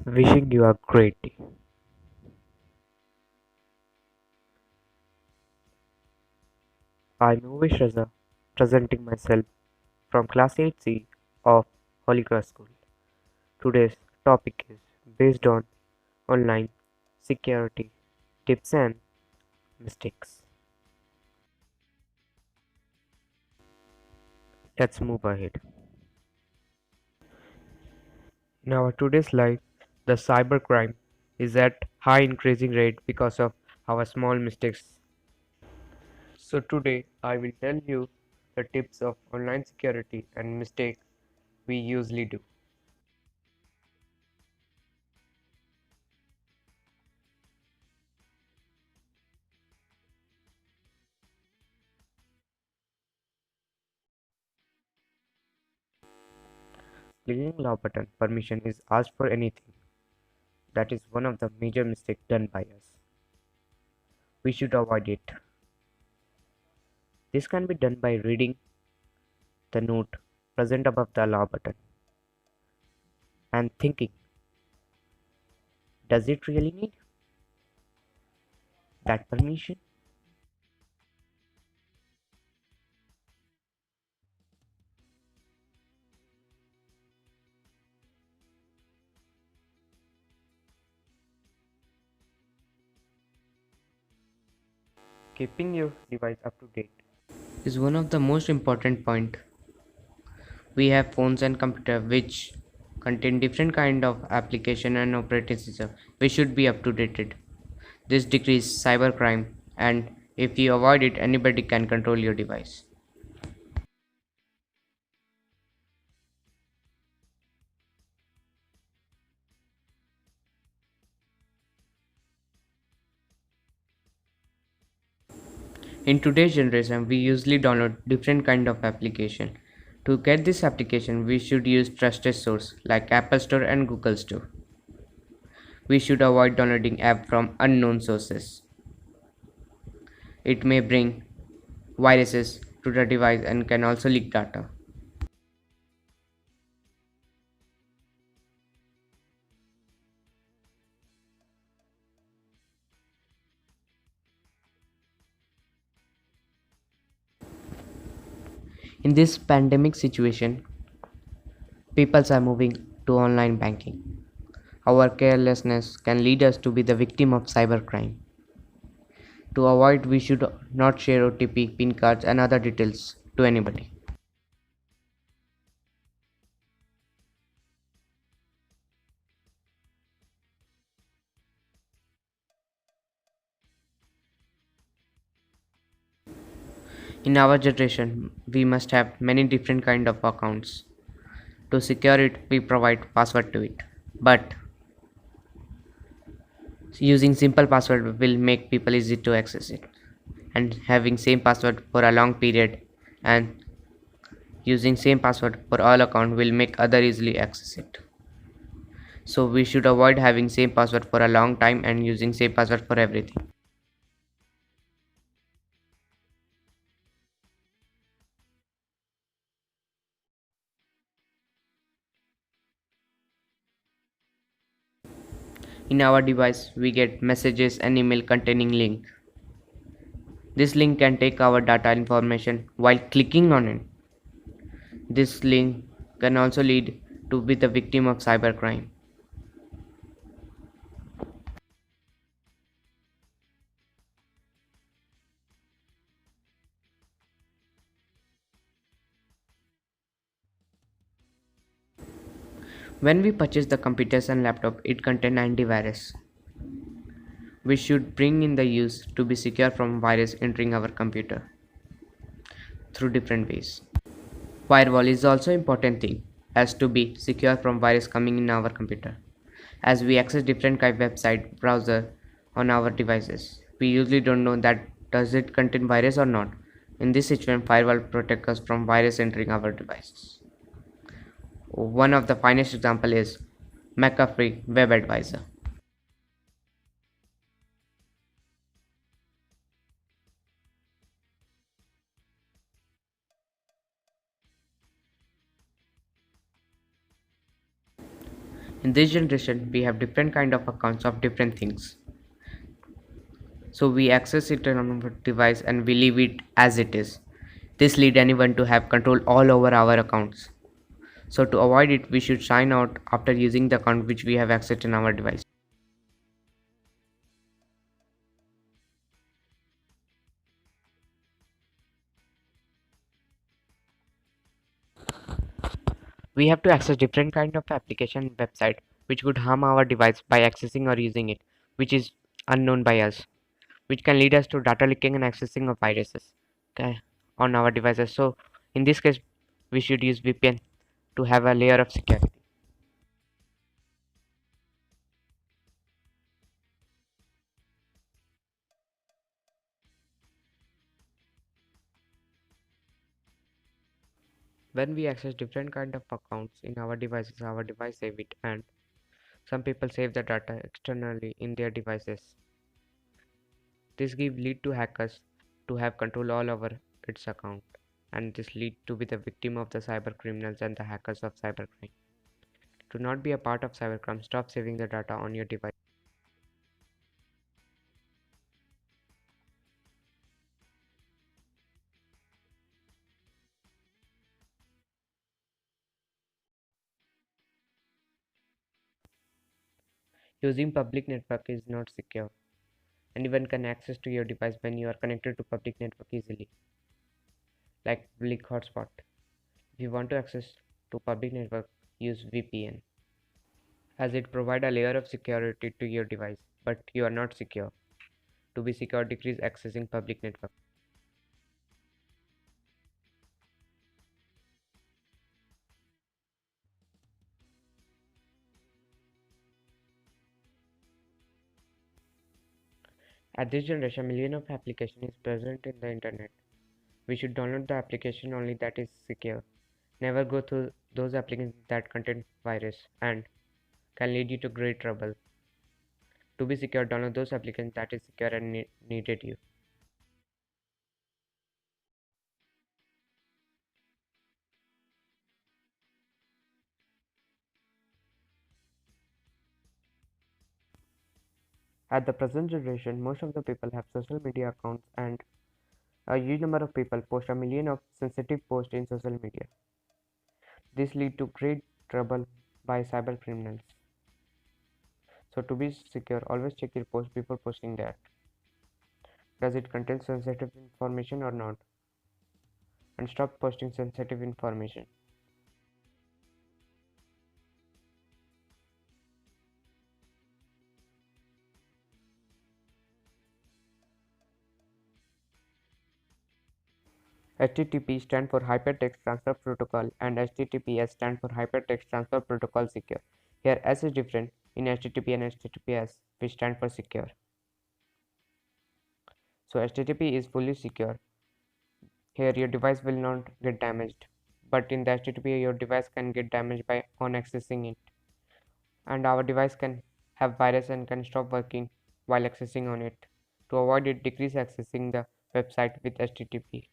Wishing you a great day. I'm Umesh Raza, presenting myself from Class 8C of Holy Cross School. Today's topic is based on online security tips and mistakes. Let's move ahead. In our today's life, the cybercrime is at high increasing rate because of our small mistakes. So today I will tell you the tips of online security and mistake we usually do. Clicking allow button permission is asked for anything. That is one of the major mistakes done by us. We should avoid it. This can be done by reading the note present above the allow button and thinking, does it really need that permission? Keeping your device up to date is one of the most important point. We have phones and computer which contain different kind of application and operating system. We should be up to date. This decreases cybercrime, and if you avoid it, anybody can control your device. In today's generation, we usually download different kind of application. To get this application, we should use trusted source like Apple Store and Google Store. We should avoid downloading app from unknown sources. It may bring viruses to the device and can also leak data. In this pandemic situation, people are moving to online banking. Our carelessness can lead us to be the victim of cybercrime. To avoid, we should not share OTP, PIN cards, and other details to anybody. In our generation, we must have many different kind of accounts. To secure it, we provide password to it. But using simple password will make people easy to access it. And having same password for a long period and using same password for all account will make other easily access it. So we should avoid having same password for a long time and using same password for everything. In our device, we get messages and email containing link. This link can take our data information while clicking on it. This link can also lead to be the victim of cybercrime. When we purchase the computers and laptop, it contain antivirus. We should bring in the use to be secure from virus entering our computer through different ways. Firewall is also important thing as to be secure from virus coming in our computer. As we access different kind of website browser on our devices, we usually don't know that does it contain virus or not. In this situation, firewall protects us from virus entering our devices. One of the finest example is McAfee Web Advisor. In this generation, we have different kind of accounts of different things. So we access it on our device and we leave it as it is. This lead anyone to have control all over our accounts. So to avoid it, we should sign out after using the account which we have accessed in our device. We have to access different kind of application website which would harm our device by accessing or using it, which is unknown by us, which can lead us to data leaking and accessing of viruses, okay, on our devices. So in this case, we should use VPN to have a layer of security. When we access different kind of accounts in our devices, our device save it, and some people save the data externally in their devices. This give lead to hackers to have control all over its account, and this lead to be the victim of the cyber criminals and the hackers of cybercrime. To not be a part of cybercrime, stop saving the data on your device. Using public network is not secure. Anyone can access to your device when you are connected to public network easily, like public hotspot. If you want to access to public network, use VPN, as it provide a layer of security to your device, but you are not secure. To be secure, decrease accessing public network. At this generation, million of application is present in the internet. We should download the application only that is secure. Never go through those applications that contain virus and can lead you to great trouble. To be secure, download those applications that is secure and needed you. At the present generation, most of the people have social media accounts and a huge number of people post a million of sensitive posts in social media. This lead to great trouble by cyber criminals. So to be secure, always check your post before posting that. Does it contain sensitive information or not? And stop posting sensitive information. HTTP stands for Hypertext Transfer Protocol and HTTPS stands for Hypertext Transfer Protocol Secure. Here S is different in HTTP and HTTPS, which stand for secure. So HTTP is fully secure. Here your device will not get damaged, but in the HTTP your device can get damaged by on accessing it, and our device can have virus and can stop working while accessing on it. To avoid it, decrease accessing the website with HTTP.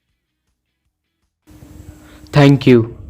Thank you.